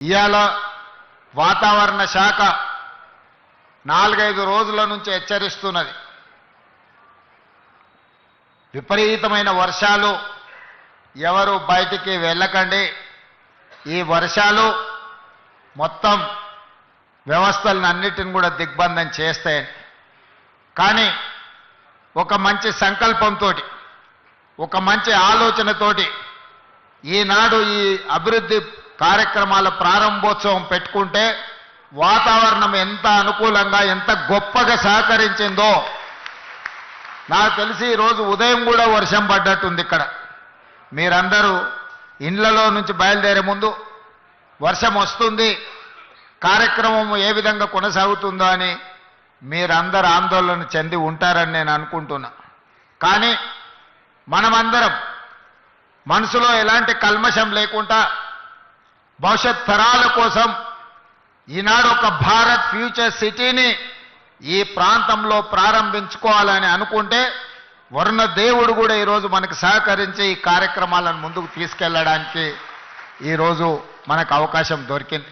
ఇవాళ వాతావరణ శాఖ 4-5 రోజుల నుంచి హెచ్చరిస్తున్నది. విపరీతమైన వర్షాలు, ఎవరు బయటికి వెళ్ళకండి, ఈ వర్షాలు మొత్తం వ్యవస్థలను అన్నిటిని కూడా దిగ్బంధం చేస్తాయని. కానీ ఒక మంచి సంకల్పంతో, ఒక మంచి ఆలోచనతోటి ఈనాడు ఈ అభివృద్ధి కార్యక్రమాల ప్రారంభోత్సవం పెట్టుకుంటే వాతావరణం ఎంత అనుకూలంగా ఎంత గొప్పగా సహకరించిందో నాకు తెలిసి ఈరోజు ఉదయం కూడా వర్షం పడ్డట్టుంది. ఇక్కడ మీరందరూ ఇండ్లలో నుంచి బయలుదేరే ముందు వర్షం వస్తుంది, కార్యక్రమం ఏ విధంగా కొనసాగుతుందో అని మీరందరూ ఆందోళన చెంది ఉంటారని నేను అనుకుంటున్నా. కానీ మనమందరం మనసులో ఎలాంటి కల్మషం లేకుండా భవిష్యత్ తరాల కోసం ఈనాడు ఒక భారత్ ఫ్యూచర్ సిటీని ఈ ప్రాంతంలో ప్రారంభించుకోవాలని అనుకుంటే వరుణ దేవుడు కూడా ఈరోజు మనకు సహకరించి ఈ కార్యక్రమాలను ముందుకు తీసుకెళ్లడానికి ఈరోజు మనకు అవకాశం దొరికింది.